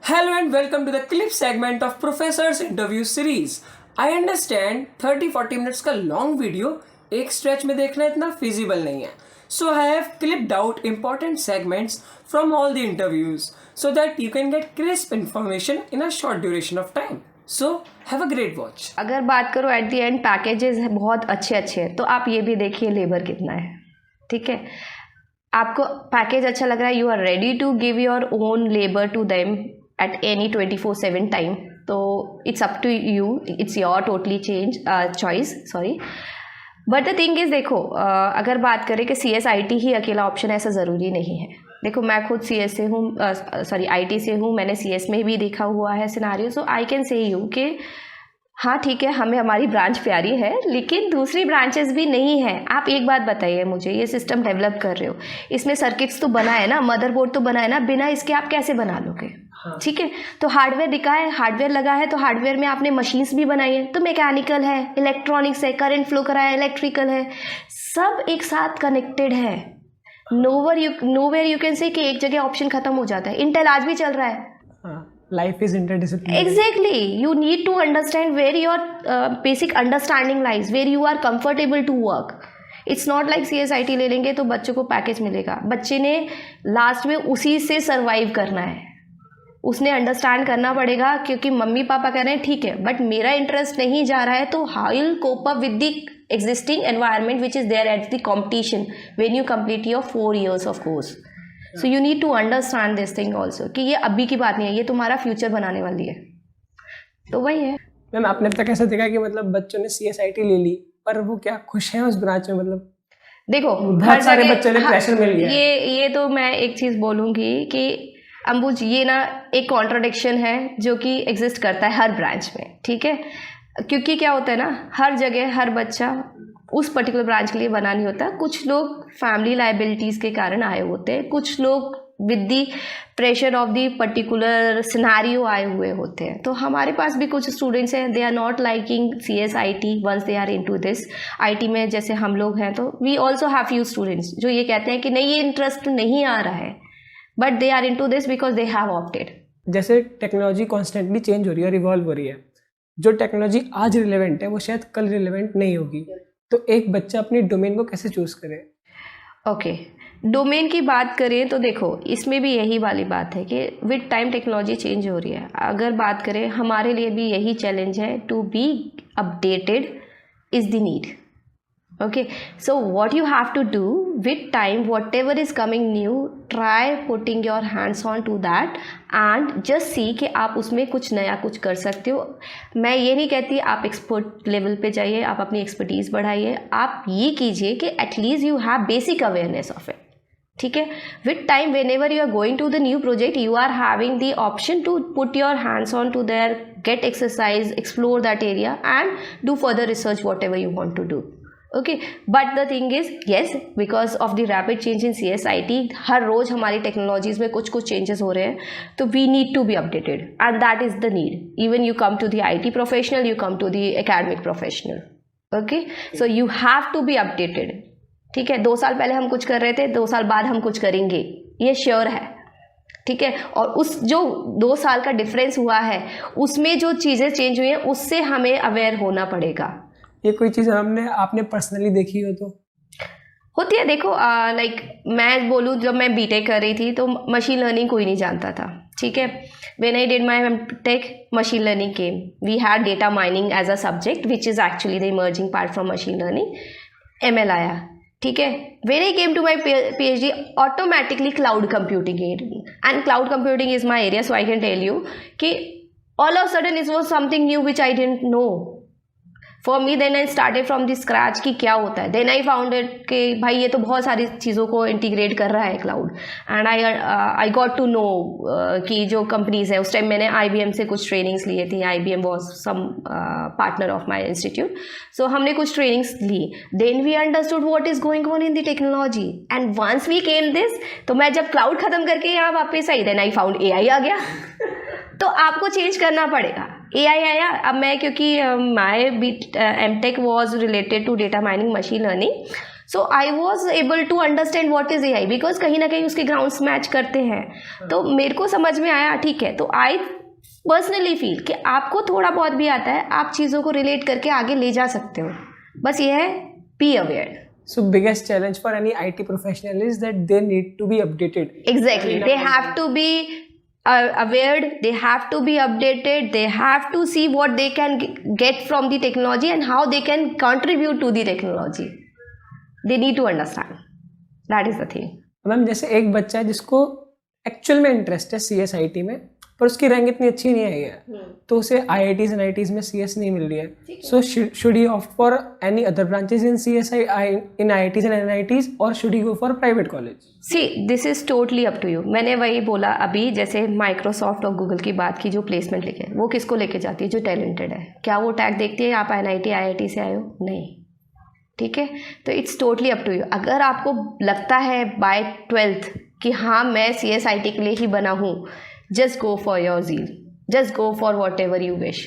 Hello and welcome to the clip segment of Professor's Interview Series. I understand 30-40 minutes का long video एक stretch में देखना इतना feasible नहीं है. So I have clipped out important segments from all the interviews so that you can get crisp information in a short duration of time. So have a great watch. अगर बात करो at the end packages बहुत अच्छे हैं तो आप ये भी देखिए लेबर कितना है. ठीक है, आपको पैकेज अच्छा लग रहा है, you are ready to give your own labour to them at any 24/7 time, तो it's up to you, it's your totally choice. Sorry, but the thing is देखो, अगर बात करें कि CSIT ही अकेला ऑप्शन है, ऐसा ज़रूरी नहीं है. देखो, मैं खुद CS से हूँ, IT से हूँ, मैंने CS में भी देखा हुआ है scenario, so I can say you कि हाँ ठीक है, हमें हमारी ब्रांच प्यारी है लेकिन दूसरी ब्रांचेस भी नहीं है. आप एक बात बताइए मुझे, ये सिस्टम डेवलप कर रहे हो, इसमें सर्किट्स तो बना है ना, मदरबोर्ड तो बना है ना, बिना इसके आप कैसे बना लोगे? ठीक है, तो हार्डवेयर दिखा है, हार्डवेयर लगा है, तो हार्डवेयर में आपने मशीन्स भी बनाई है, तो मैकेनिकल है, इलेक्ट्रॉनिक्स है, करंट फ्लो करा है, इलेक्ट्रिकल है, सब एक साथ कनेक्टेड है. नोवेयर यू कैन से कि एक जगह ऑप्शन खत्म हो जाता है. इंटेल आज भी चल रहा है. Life is interdisciplinary. Exactly. You need to understand where your basic understanding lies, where you are comfortable to work. It's not like CSIT ले लेंगे तो बच्चों को पैकेज मिलेगा. बच्चे ने लास्ट में उसी से सर्वाइव करना है, उसने अंडरस्टैंड करना पड़ेगा, क्योंकि मम्मी पापा कह रहे हैं ठीक है बट मेरा इंटरेस्ट नहीं जा रहा है, तो how will cope up with the existing environment which is there at the competition when you complete your 4 years of course. So you need to understand this thing also कि ये अभी की बात नहीं है, ये तुम्हारा फ्यूचर बनाने वाली है. तो वही है. मैम, आपने अब तक ऐसा देखा कि मतलब बच्चों ने CSIT ले ली पर वो क्या खुश हैं उस ब्रांच में? मतलब देखो, बहुत सारे बच्चों ने प्रेशर मिल गया. ये तो मैं एक चीज़ बोलूँगी कि अंबुज, ये ना एक कॉन्ट्रडिक्शन है जो कि एग्जिस्ट करता है हर ब्रांच में. ठीक है, क्योंकि क्या होता है ना, हर जगह हर बच्चा उस पर्टिकुलर ब्रांच के लिए बना नहीं होता. कुछ लोग फैमिली लाइबिलिटीज़ के कारण आए होते हैं, कुछ लोग with the pressure of the particular scenario आए हुए होते हैं. तो हमारे पास भी कुछ स्टूडेंट्स हैं, they are not liking CSIT once they are into this. IT में जैसे हम लोग हैं, तो we also have few students जो ये कहते हैं कि नहीं, ये इंटरेस्ट नहीं आ रहा है, but they are into this because they have opted. जैसे टेक्नोलॉजी कॉन्स्टेंटली चेंज हो रही है, रिवॉल्व हो रही है, जो टेक्नोलॉजी आज रिलेवेंट है वो शायद कल रिलेवेंट नहीं होगी, तो एक बच्चा अपनी डोमेन को कैसे चूज करे? ओके, डोमेन की बात करें तो देखो, इसमें भी यही वाली बात है कि विद टाइम टेक्नोलॉजी चेंज हो रही है. अगर बात करें, हमारे लिए भी यही चैलेंज है, to be updated is the need. Okay, so what you have to do with time, whatever is coming new, try putting your hands on to that and just see कि आप उसमें कुछ नया कुछ कर सकते हो. मैं ये नहीं कहती आप एक्सपर्ट लेवल पे जाइए, आप अपनी एक्सपर्टीज़ बढ़ाइए, आप ये कीजिए कि at least you have basic awareness of it. ठीक है, with time whenever you are going to the new project, you are having the option to put your hands on to there, get exercise, explore that area and do further research whatever you want to do. Okay, but the thing is, yes, because of the rapid change in CSIT, हर रोज़ हमारी technologies में कुछ changes हो रहे हैं, तो we need to be updated and that is the need. Even you come to the IT professional, you come to the academic professional. Okay, so you have to be updated. ठीक है, 2 साल पहले हम कुछ कर रहे थे, 2 साल बाद हम कुछ करेंगे, ये श्योर है. ठीक है, और उस जो 2 साल का डिफरेंस हुआ है, उसमें जो चीज़ें चेंज हुई हैं, उससे हमें अवेयर होना पड़ेगा. ये कोई चीज़ आपने पर्सनली देखी हो तो? होती है. देखो, लाइक मैं बोलूँ, जब मैं BTech कर रही थी तो मशीन लर्निंग कोई नहीं जानता था. ठीक है, when I did my MTech, machine learning came. We had data mining as a subject which is actually the emerging part from machine learning. ML आया. ठीक है, when I came to my PhD, automatically cloud computing, and cloud computing is my area, so I can tell you कि all of sudden it was something new which I didn't know. For me, then I started from the scratch कि क्या होता है. Then I found it कि भाई ये तो बहुत सारी चीज़ों को इंटीग्रेट कर रहा है cloud. And I got to know कि जो कंपनीज़ है, उस टाइम मैंने IBM से कुछ ट्रेनिंग्स लिए थी. IBM was some partner of my institute, so हमने कुछ ट्रेनिंग्स ली. Then we understood what is going on in the technology, and once we came this, तो मैं जब क्लाउड ख़त्म करके यहाँ वापस आई, देन आई फाउंड AI आ गया. तो आपको चेंज करना पड़ेगा. AI आया. अब मैं, क्योंकि my MTech was related to data mining, machine learning, so I was able to understand what is AI, because कहीं ना कहीं उसके ग्राउंड्स मैच करते हैं. तो मेरे को समझ में आया, ठीक है. तो आई पर्सनली फील कि आपको थोड़ा बहुत भी आता है, आप चीज़ों को रिलेट करके आगे ले जा सकते हो. बस ये है, be aware. So biggest challenge for any IT professional is that they need to be updated. Exactly. They have to be aware, they have to be updated, they have to see what they can get from the technology and how they can contribute to the technology. They need to understand. That is the thing. Ma'am जैसे एक बच्चा है जिसको actual में interest है CSIT में, पर उसकी रैंक इतनी अच्छी नहीं आई है, तो उसे IITs and IITs में CS नहीं मिल रही है. So should he opt for any other branches in CSI in IITs and NITs or should he go for private college? See, this is totally up to you. मैंने वही बोला अभी, जैसे Microsoft और गूगल की बात की, जो प्लेसमेंट लेके, वो किसको लेके जाती है? जो टैलेंटेड है. क्या वो टैग देखती है आप NIT IIT से आए हो? नहीं. ठीक है. तो it's totally up to you. अगर आपको लगता है बाय 12th कि हाँ मैं CSIT के लिए ही बना हूँ, just go for your zeal, just go for whatever you wish.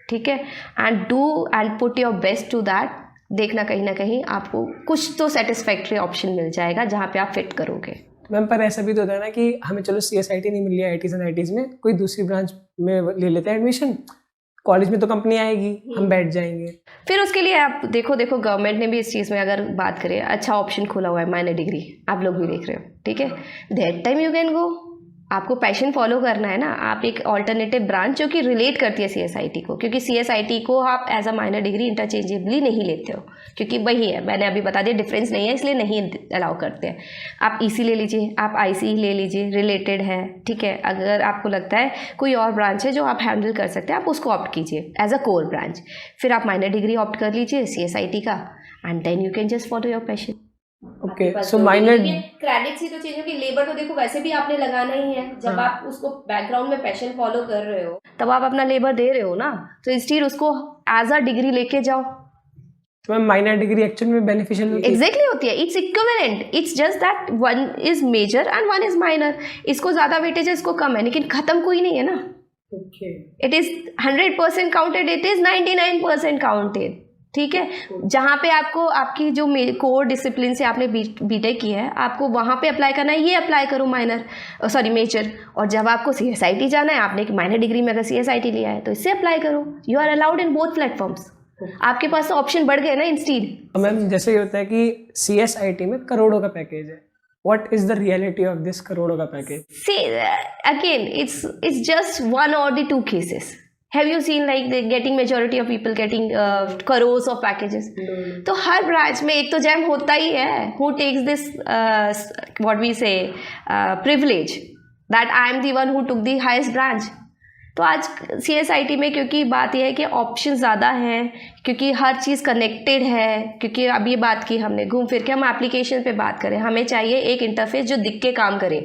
ठीक है. and do and put your best to that. देखना कहीं ना कहीं आपको कुछ तो सेटिस्फैक्ट्री ऑप्शन मिल जाएगा जहाँ पे आप फिट करोगे. मैम पर ऐसा भी तो होता है ना कि हमें चलो CSIT नहीं मिल रही है IITs and IITs में, कोई दूसरी ब्रांच में ले लेते हैं एडमिशन, कॉलेज में तो कंपनी आएगी, हम बैठ जाएंगे. फिर उसके लिए आप देखो गवर्नमेंट ने भी इस चीज़ में अगर बात करें, अच्छा ऑप्शन खुला हुआ है माइनर डिग्री, आप लोग भी देख रहे हो. ठीक है. That time you can go. आपको पैशन फॉलो करना है ना, आप एक ऑल्टरनेटिव ब्रांच जो कि रिलेट करती है CSIT को, क्योंकि CSIT को आप as a minor degree interchangeably नहीं लेते हो, क्योंकि वही है, मैंने अभी बता दिया डिफरेंस नहीं है, इसलिए नहीं अलाउ करते हैं. आप EC ले लीजिए, आप IC ले लीजिए, रिलेटेड है. ठीक है. अगर आपको लगता है कोई और ब्रांच है जो आप हैंडल कर सकते हैं, आप उसको ऑप्ट कीजिए एज अ कोर ब्रांच. फिर आप माइनर डिग्री ऑप्ट कर लीजिए CSIT का, and then you can just follow your passion. Okay. So minor credits ही तो चेंज होगी. लेबर तो देखो वैसे भी आपने लगाना ही है. जब आप उसको बैकग्राउंड में पैशन फॉलो कर रहे हो, तब आप अपना लेबर दे रहे हो ना, तो स्टिल उसको एज अ डिग्री लेके जाओ. तो मैम माइनर डिग्री एक्चुअल में बेनिफिशियल होती है. एग्जैक्टली होती है. It's equivalent. It's just that one is major and one is minor. इसको ज्यादा वेटेज है, इसको कम है, लेकिन खत्म कोई नहीं है ना. It is 100% counted, it is 99% counted. ठीक है. जहाँ पे आपको आपकी जो कोर डिसिप्लिन से आपने बीटेक की है, आपको वहाँ पे अप्लाई करना है, ये अप्लाई करो मेजर. और जब आपको CSIT जाना है, आपने एक माइनर डिग्री में अगर CSIT लिया है तो इससे अप्लाई करो. You are allowed in both platforms. आपके पास तो ऑप्शन बढ़ गए ना इंस्टीड. मैम जैसे ये होता है कि CSIT में करोड़ों का पैकेज है. What is the reality of this करोड़ों का package? See, again, it's just one or the two cases. Have you seen like the getting majority of people getting crores of packages? तो हर branch में एक तो jam होता ही है. Who takes this what we say privilege that I am the one who took the highest branch? तो आज CSIT में क्योंकि बात यह है कि ऑप्शन ज़्यादा हैं, क्योंकि हर चीज़ कनेक्टेड है, क्योंकि अब ये बात की हमने घूम फिर के, हम एप्लीकेशन पे बात करें, हमें चाहिए एक इंटरफेस जो दिख के काम करे,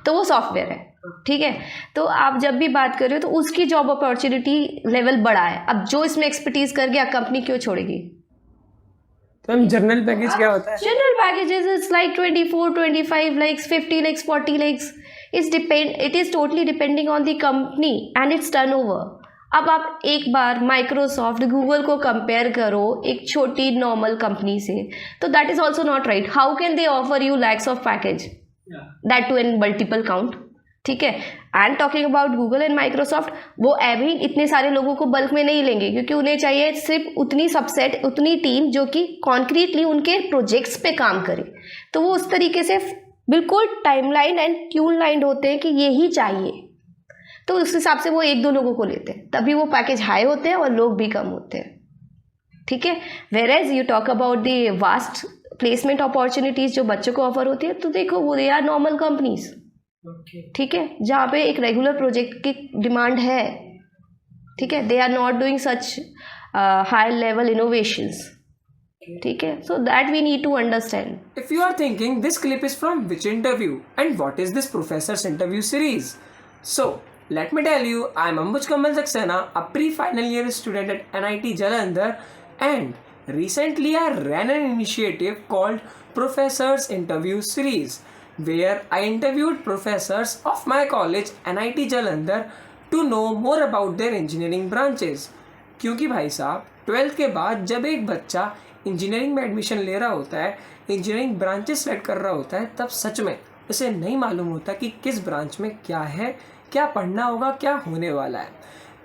तो वो सॉफ्टवेयर है. ठीक है. तो आप जब भी बात कर रहे हो तो उसकी जॉब अपॉर्चुनिटी लेवल बड़ा है. अब जो इसमें एक्सपर्टीज कर गया, कंपनी क्यों छोड़ेगी? तो हम जनरल पैकेज क्या होता है? General packages it's like 24, 25 lakhs, 50 lakhs, 40 lakhs. It is totally depending on the company and its turnover. अब आप एक बार माइक्रोसॉफ्ट गूगल को कंपेयर करो एक छोटी नॉर्मल कंपनी से, तो that is also not right. How can they offer you lakhs of package, that too in multiple count. ठीक है. And talking about Google and Microsoft, वो अभी इतने सारे लोगों को बल्क में नहीं लेंगे, क्योंकि उन्हें चाहिए सिर्फ उतनी सबसेट, उतनी टीम जो कि कॉन्क्रीटली उनके प्रोजेक्ट्स पे काम करे. तो वो उस तरीके से बिल्कुल टाइमलाइन एंड ट्यून लाइंड होते हैं कि यही चाहिए, तो उस हिसाब से वो 1-2 लोगों को लेते हैं, तभी वो पैकेज हाई होते हैं और लोग भी कम होते हैं. ठीक है. Where as you talk about the vast placement opportunities जो बच्चों को ऑफर होती है, तो देखो वो दे आर नॉर्मल कंपनीज. ठीक है. जहाँ पे एक रेगुलर प्रोजेक्ट की डिमांड है. ठीक है. They are not doing such high level innovations. ठीक है. So that we need to understand. If you are thinking this clip is from which interview and what is this professor's interview series? So let me tell you, I am Ambuj Kamal Saxena, a pre-final year student at NIT Jalandhar, and recently I ran an initiative called Professor's Interview Series, where I interviewed professors of my college NIT Jalandhar to know more about their engineering branches. क्योंकि भाई साहब 12th के बाद जब एक बच्चा engineering में admission ले रहा होता है, इंजीनियरिंग ब्रांचेस सेलेक्ट कर रहा होता है, तब सच में उसे नहीं मालूम होता कि किस ब्रांच में क्या है, क्या पढ़ना होगा, क्या होने वाला है.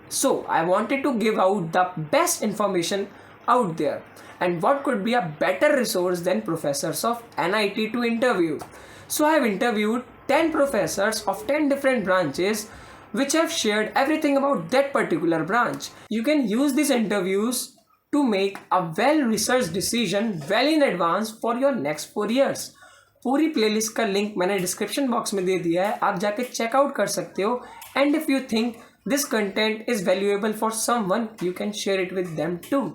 So I wanted to give out the best information out there, and what could be a better resource than professors of NIT to interview. So I have interviewed 10 professors of 10 different branches which have shared everything about that particular branch. You can use these interviews to make a well researched decision well in advance for your next 4 years. पूरी playlist का link मैंने description box में दे दिया है, आप जाके checkout कर सकते हो. And if you think this content is valuable for someone, you can share it with them too.